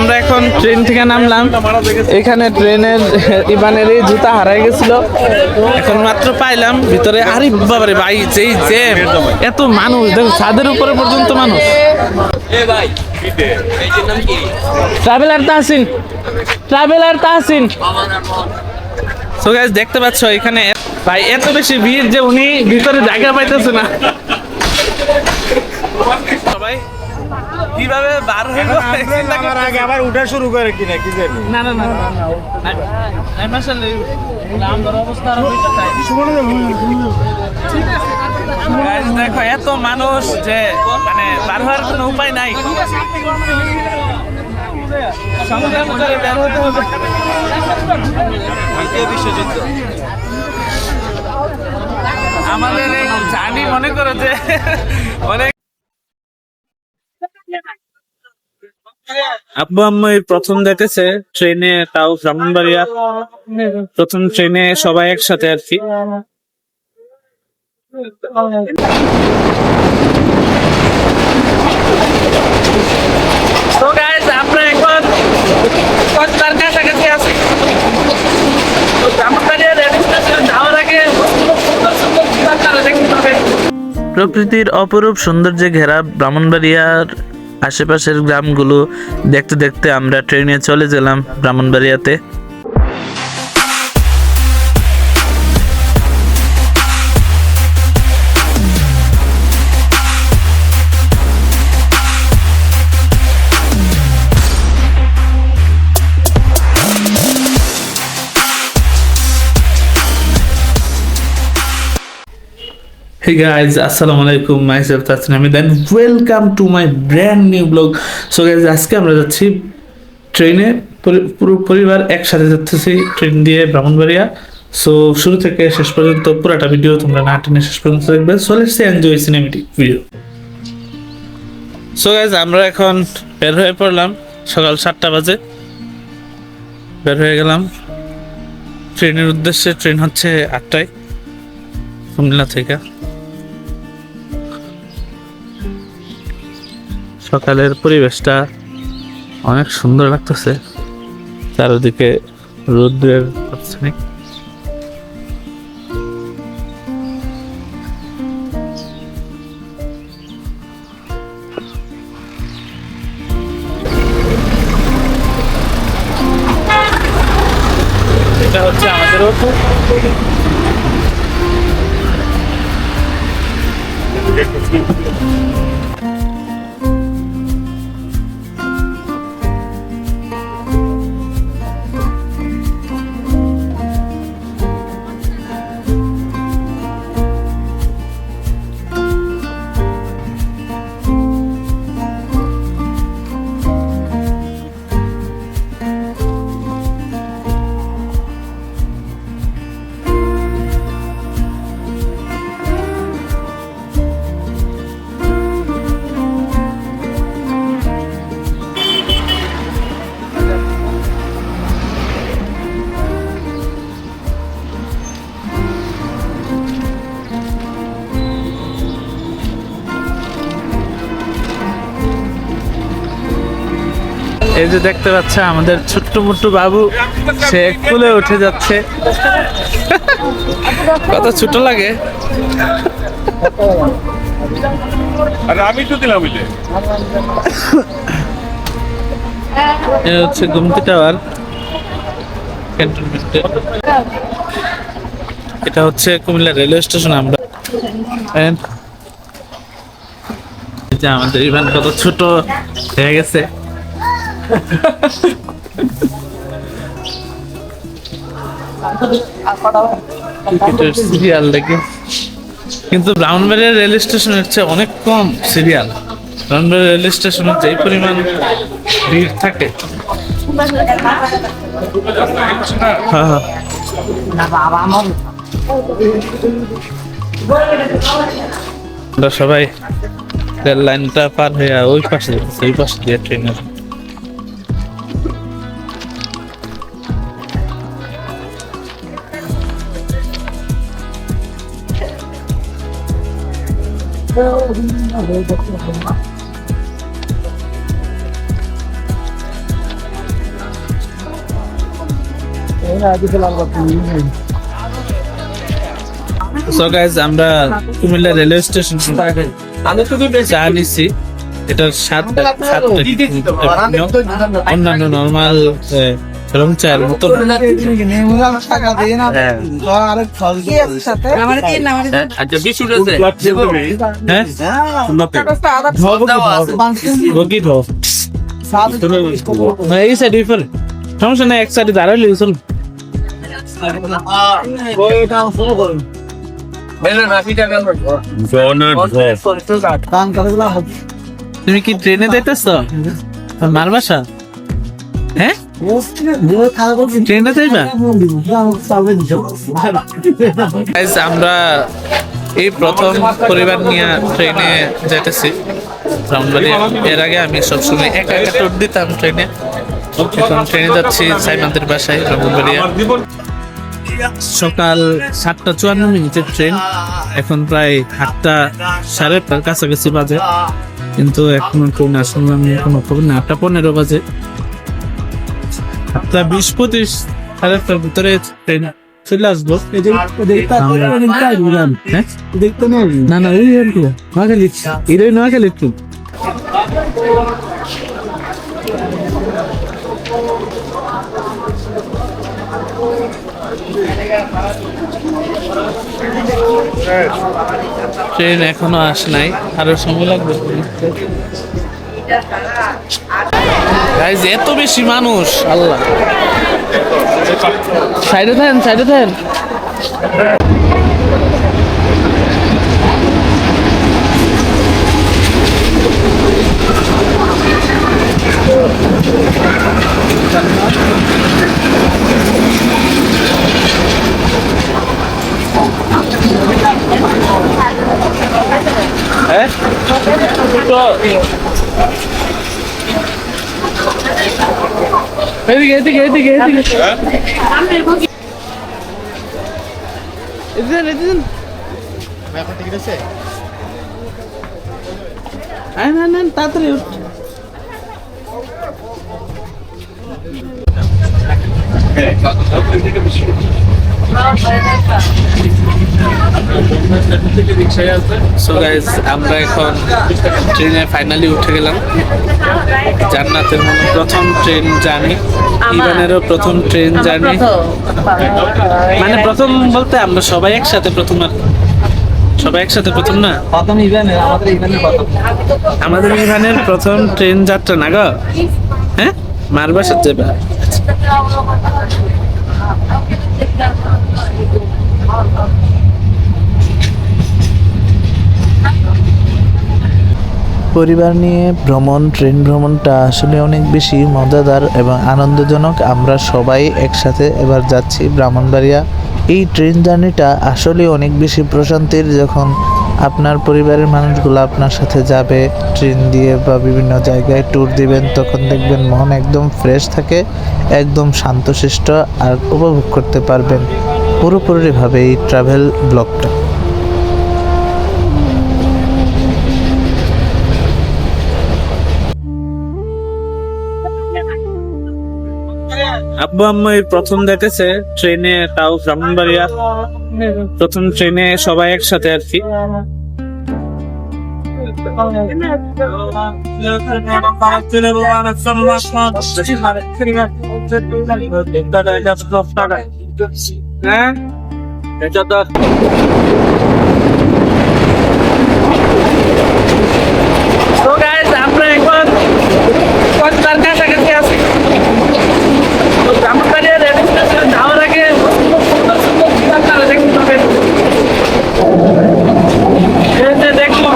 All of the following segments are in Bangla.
আমরা এখন ট্রেন থেকে নামলাম। এখানে ট্রেনের ইবানের জুতা হারাই গেছিল, এখন মাত্র পাইলাম ভিতরে। আরে বাবারে ভাই, যেই জ্যাম, এত মানুষ, দেখো ছাদের উপরে পর্যন্ত মানুষ। Traveller Tahsin, traveller Tahsin. So guys দেখতে পাচ্ছ এখানে ভাই এত বেশি ভিড় যে উনি ভিতরে জায়গা পাইতেছে না। সবাই কিভাবে বার হইলো আগে আবার উঠা শুরু করে কিনা কি জানি। না না না আমি আসলে আমার অবস্থা আর হইছে তাই। গাইস দেখো এত মানুষ যে মানে বার হওয়ার কোনো উপায় নাই। সংগ্রাম করে বের হতে হবে। দ্বিতীয় বিশ্বযুদ্ধ আমাদের এই জানি মনে করো যে অনেক। আব্বু আম্মু প্রথম দেখেছে ট্রেনে, তাও ব্রাহ্মণবাড়িয়া প্রথম ট্রেনে সবাই একসাথে আর কি। তো গাইস আমরা এখন কক্সবাজার কাছাকাছি আছি। তো ব্রাহ্মণবাড়িয়া রেল স্টেশন যাওয়ার আগে প্রকৃতির অপরূপ সৌন্দর্যে ঘেরা ব্রাহ্মণবাড়িয়ার আশেপাশের গ্রামগুলো দেখতে দেখতে আমরা ট্রেনে চলে গেলাম ব্রাহ্মণবাড়িয়াতে। Hey guys, Assalamualaikum, myself Tasnim Hamid and welcome to my brand new vlog. So guys, আজকে আমরা যাচ্ছি ট্রেনে, পুরো পরিবার একসাথে যাচ্ছি ট্রেন দিয়ে ব্রাহ্মণবাড়িয়া। সো শুরু থেকে শেষ পর্যন্ত পুরোটা ভিডিও তোমরা না টেনে শেষ পর্যন্ত দেখবে। So let's enjoy cinematic video. So guys আমরা এখন বের হয়ে পড়লাম, সকাল 7টা বাজে বের হয়ে গেলাম ট্রেনের উদ্দেশ্যে। ট্রেন হচ্ছে 8টায় কুমিল্লা থেকে। সকালের পরিবেশটা অনেক সুন্দর লাগতেছে, চারিদিকে রৌদ্রের প্রচ্ছন্ন। এটা হচ্ছে আমাদের অটো। এই যে দেখতে পাচ্ছে আমাদের ছোট্ট মোট্টু বাবু, সে কুলে উঠে যাচ্ছে। কত ছোট লাগে। আমি তো দিলাম এটা হচ্ছে গুমতি টাওয়ার ক্যান্টনমেন্টে। এটা হচ্ছে কুমিল্লা রেলওয়ে স্টেশন। আমরা আমাদের ইভান কত ছোট হয়ে গেছে। সিরিয়াল দেখে কিন্তু ব্রাহ্মণবাড়িয়া রেল স্টেশনের চেয়ে অনেক কম সিরিয়াল। ব্রাহ্মণবাড়িয়া রেল স্টেশনে যে পরিমাণ ভিড় থাকে। আমরা সবাই রেল লাইনটা পার হয়ে ওই পাশে ওই পাশে দিয়ে ট্রেনের। সো গাইজ আমরা কুমিল্লা রেলওয়ে স্টেশন চা নিচ্ছি। এটার স্বাদ অন্যান্য নর্মাল রং চায়ের মতো। এই সাইড সমস্যা নাই, এক সাইডে দাঁড়ালে চল। তুমি কি ট্রেনে যাইতেছ মার বাসা? হ্যাঁ ট্রেনে যাইবা? Guys, আমরা এই প্রথম পরিবার নিয়ে ট্রেনে যাইতেছি ব্রাহ্মণবাড়িয়া। এর আগে আমি সবসময় একা একা ট্যুর দিতাম ট্রেনে। এখন ট্রেনে যাচ্ছি সাইমানদের বাসায় ব্রাহ্মণবাড়িয়া। সকাল 7:54 ট্রেন, এখন প্রায় 8:30 কাছাকাছি বাজে, কিন্তু এখনো ট্রেন আসলে আমি কোনো খবর না। 8:15 বাজে, 8:20-25 সাড়ে 8টার ভিতরে ট্রেন চলে আসবো। না না ওই নোয়াখালী, এটাই নোয়াখালী একটু। ট্রেন এখনো আসে নাই, আরো সময় লাগবে। গাইজ এত বেশি মানুষ, আল্লাহ। সাইডে থাকেন, সাইডে থাকেন। হ্যাঁ এদিকে এদিকে এদিকে এদিকে তাড়াতাড়ি সো গাইস, আমরা এখন ট্রেনে ফাইনালি উঠে গেলাম। জান্নাতের মনে প্রথম ট্রেন জার্নি, ইভানেরও প্রথম ট্রেন জার্নি। মানে প্রথম বলতে আমরা সবাই একসাথে প্রথম, আর সবাই একসাথে প্রথম না, আমাদের ইভানের প্রথম ট্রেন যাত্রা না গো। হ্যাঁ মার বাসার যাবে। পরিবার নিয়ে ভ্রমণ, ট্রেন ভ্রমণটা আসলে অনেক বেশি মজাদার এবং আনন্দজনক। আমরা সবাই একসাথে এবার যাচ্ছি ব্রাহ্মণবাড়িয়া। এই ট্রেন জার্নিটা আসলে অনেক বেশি প্রশান্তির। যখন আপনার পরিবারের মানুষগুলো আপনার সাথে যাবে ট্রেন দিয়ে বা বিভিন্ন জায়গায় ট্যুর দিবেন, তখন দেখবেন মন একদম ফ্রেশ থাকে, একদম শান্তশিষ্ট, আর উপভোগ করতে পারবেন পুরোপুরিভাবে এই ট্রাভেল ব্লগটা। আব্বু আম্মু এই প্রথম দেখেছে ট্রেনে, তাও ব্রাহ্মণবাড়িয়া। প্রথম ট্রেনে সবাই একসাথে আর কি। হ্যাঁ এটা তো আমরা এখন কক্সবাজার কাছাকাছি আছি। ব্রাহ্মণবাড়িয়া রেল স্টেশন যাওয়ার আগে সুন্দর সুন্দর চিড়িয়াখানা দেখতে হবে, দেখবো।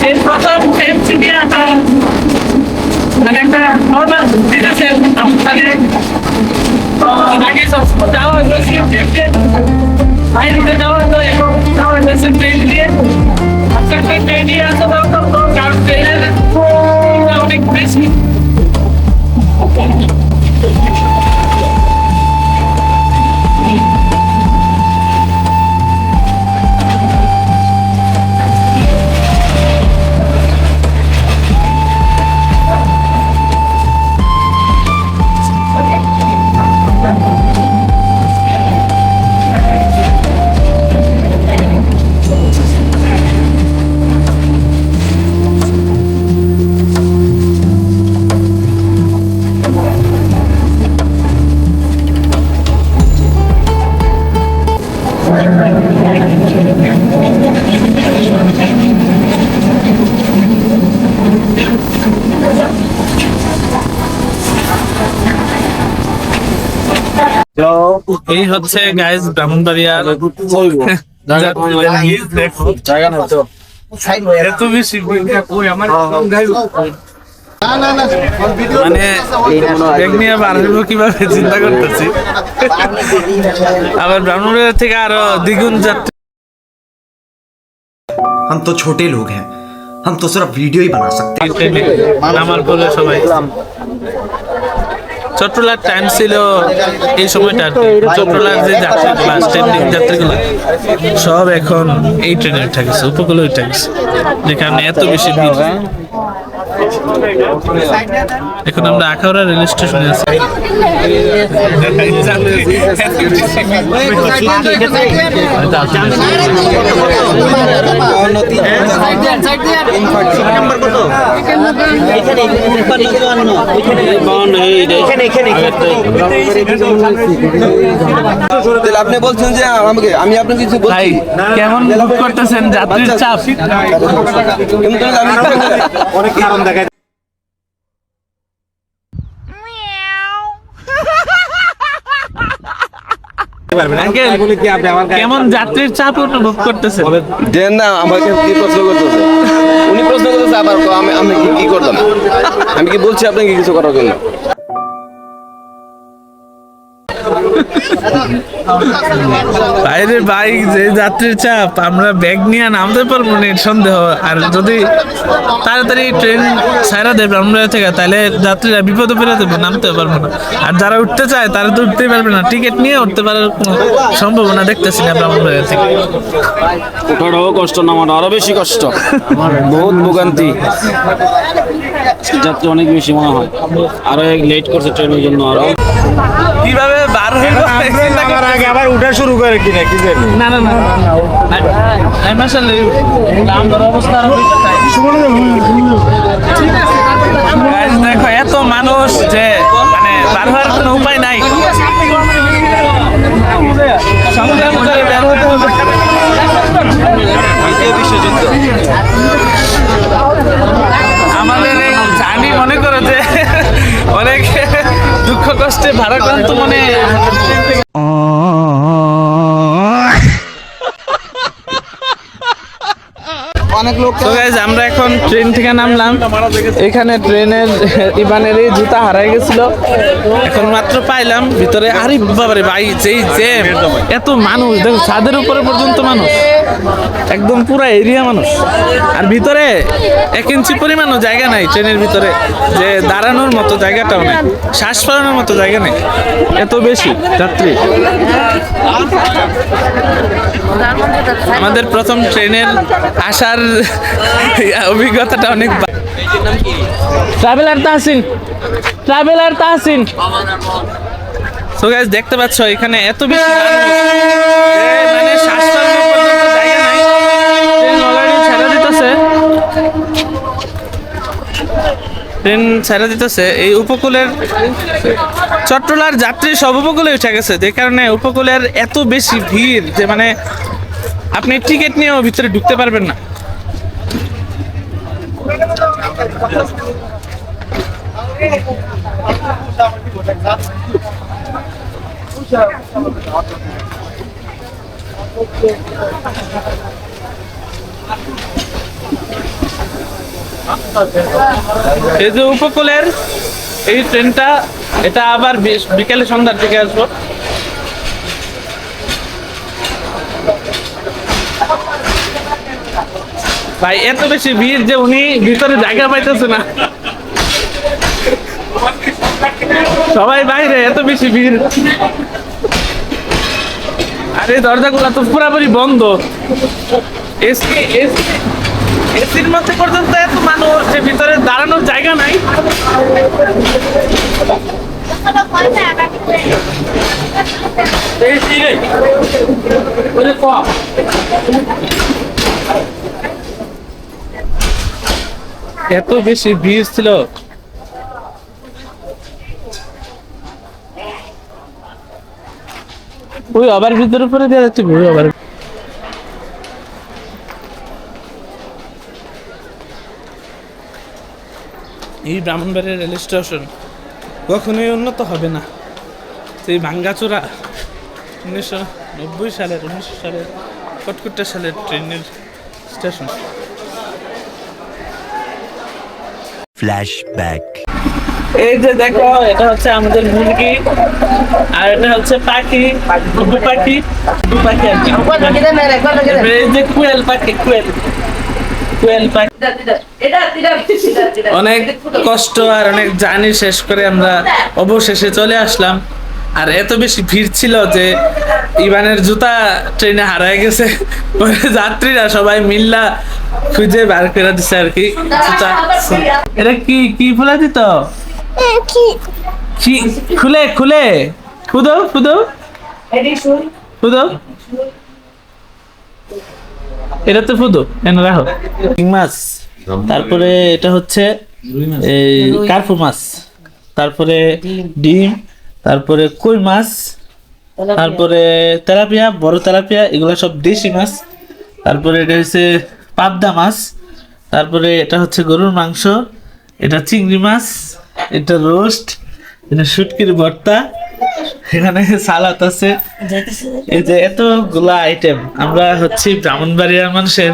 এই প্রথম মানে একটা নর্মাল আছে আমাদের আগে সব যাওয়া হয়েছে বাইরে যাওয়া হতো, এখন যাওয়া হয়েছে ট্রেন দিয়ে। আজকে ট্রেন দিয়ে আসা দরকার, কারণ ট্রেনের এই হচ্ছে গাইজ ব্রাহ্মণবাড়িয়ার এত বেশি মানে ব্যাগ নিয়ে বার হইব কিভাবে চিন্তা করতেছি। আবার ব্রাহ্মণবাড়িয়া থেকে আরো দ্বিগুণ যাত্রী। हम तो छोटे लोग हैं, हम तो सिर्फ वीडियो ही बना सकते हैं। আমার বলে সবাই চট্টলার টাইম ছিল এই সময়টা আর কি। চট্টলার যে যাত্রীগুলো স্ট্যান্ডিং যাত্রীগুলো সব এখন এই ট্রেনে উঠে গেছে, উপকূলে উঠে গেছে, যেখানে এত বেশি ভিড়। এখন আমরা আখাউড়া রেল স্টেশনে আছি। আপনি বলছেন যে আমাকে আমি আপনাকে কিছু ভাই কেমন বুক করতেছেন যাত্রীর চাপ? অনেক কারণ দেখায়। কেমন যাত্রীর চাপ অনুভব করতেছেন? দেন না আমাকে কি প্রশ্ন করতেছে, উনি প্রশ্ন করতেছে আবার আমি আমি কি করলাম, আমি কি বলছি আপনাকে কিছু করার জন্য? বাইরে বাইক যে যাত্রীর চাপ, আমরা ব্যাগ নিয়ে নামতে পারবো না সন্দেহ। আর যদি তাড়াতাড়ি ট্রেন ছাড়া দেবে আমরা থেকে, তাহলে যাত্রীরা বিপদে ফেলে দেবে, নামতে পারবো না। আর যারা উঠতে চায় তারা তো উঠতেই পারবে না, টিকিট নিয়ে উঠতে পারার কোনো সম্ভাবনা দেখতেছি না ব্রাহ্মণবাড়িয়া থেকে। ওঠাটাও কষ্ট, নামাটা আরো বেশি কষ্ট, বহুত ভোগান্তি, যাত্রী অনেক বেশি মনে হয়। আরো লেট করছে ট্রেনের জন্য। আরো কিভাবে বার হইব আমার আগে আবার উঠা শুরু করে কিনা কি জানি। না না না আসলে আমার অবস্থা Guys, দেখো এত মানুষ যে মানে বার হওয়ার কোনো উপায় নাই, সংগ্রাম করে বের হতে হবে। আমাদের এই জানি মনে করো যে অনেক দুঃখ কষ্টে ভারাক্রান্ত মনে তো গাইজ আমরা এখন ট্রেন থেকে নামলাম। এখানে ট্রেনের ইবানের এই জুতা হারাই গেছিল, এখন মাত্র পাইলাম ভিতরে। আরে বাবারে ভাই, যেই জ্যাম, এত মানুষ, দেখো ছাদের উপরে পর্যন্ত মানুষ, একদম পুরো এরিয়া মানুষ। আর ভিতরে 1 ইঞ্চি পরিমাণও জায়গা নাই ট্রেনের ভিতরে, যে দাঁড়ানোর মতো জায়গাটাও নেই, শ্বাস ফেলানোর মতো জায়গা নেই, এত বেশি যাত্রী। আমাদের প্রথম ট্রেনের আসার অভিজ্ঞতাটা অনেক। ট্রাভেলার তাহসিন। সো গাইস দেখতে পাচ্ছ এখানে এত বেশি মানুষ, মানে শ্বাস ফেলানোর পর্যন্ত জায়গা নাই। ট্রেন ছেড়ে দিতেছে। এই উপকূলের চট্টলার যাত্রী সব উপকূলে উঠে গেছে, যে কারণে উপকূলের এত বেশি ভিড় যে মানে আপনি টিকিট নিয়েও ভিতরে ঢুকতে পারবেন না। এই যে উপকূলের এই ট্রেনটা, এটা আবার বিকেলে সন্ধ্যার দিকে আসবো। ভাই এত বেশি ভিড় যে উনি ভিতরে জায়গা পাইতেছে না, সবাই বাইরে, এত বেশি ভিড়। আরে দরজাগুলো তো পুরোপুরি বন্ধ, এসির মধ্যে পর্যন্ত এত মানুষ যে ভিতরে দাঁড়ানোর জায়গা নাই। এত বেশি ভিড় ছিল। ওই আবার ভিতরে পরে দেওয়া যাচ্ছে, ওই আবার এই ব্রাহ্মণবাড়িয়া রেল স্টেশন কখনোই উন্নত হবে না, সেই ভাঙ্গাচোরা 1990 সালের কটকটা সালের ট্রেনের স্টেশন। फ्लैशबैक। এই যে দেখো, এটা হচ্ছে আমাদের মুরগি, আর এটা হচ্ছে পাখি, ঘুঘু পাখি আর কি। এই যে কোয়েল পাখি, কোয়েল পাখি। অনেক কষ্ট আর অনেক জার্নি শেষ করে আমরা অবশেষে চলে আসলাম। আর এত বেশি ভিড় ছিল যে ইভানের জুতা ট্রেনে হারায় গেছে। পরে যাত্রীরা সবাই মিল্লা খুঁজে বার করে দিছে আর কি জুতা। এটা কি ফুলা দিত? কি খুলে খুদো এটা তো ফুদো এনে রাখো। মাছ, তারপরে এটা হচ্ছে এই কার্পু মাছ, তারপরে ডিম, তারপরে কই মাছ, তারপরে তেলাপিয়া, বড় তেলাপিয়া, এগুলো সব দেশি মাছ। তারপরে এটা হচ্ছে পাবদা মাছ, তারপরে এটা হচ্ছে গরুর মাংস, এটা চিংড়ি মাছ, এটা রোস্ট, এটা শুটকির ভর্তা, এখানে সালাদ আছে। এই যে এতগুলা আইটেম। আমরা হচ্ছে ব্রাহ্মণবাড়িয়ার মানুষের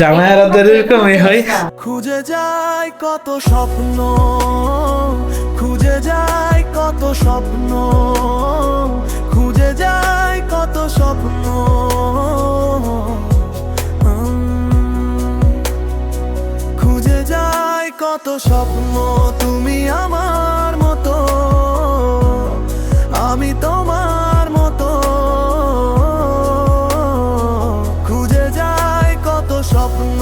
জামাইয়ারাদের এরকমই হয়। খুঁজে যায় কত স্বপ্ন, খুঁজে যায় কত স্বপ্ন, খুঁজে যায় কত স্বপ্ন, খুঁজে যায় কত স্বপ্ন। তুমি আমার মতো, আমি তোমার মতো, খুঁজে যায় কত স্বপ্ন,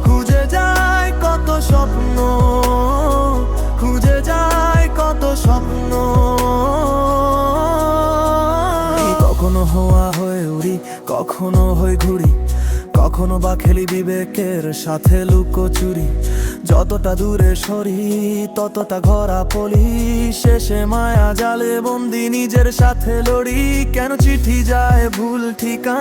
খুঁজে যায় কত স্বপ্ন, খুঁজে যায় কত স্বপ্ন। কখনো হওয়া হয়ে উড়ি, কখনো হয়ে ঘুরি, কখনো বা খেলি বিবেকের সাথে লুকোচুরি। যতটা দূরে সরি ততটা ঘরা পলি, শেষে মায়া জালে বন্দি নিজের সাথে লড়ি। কেন চিঠি যায় ভুল ঠিকানা।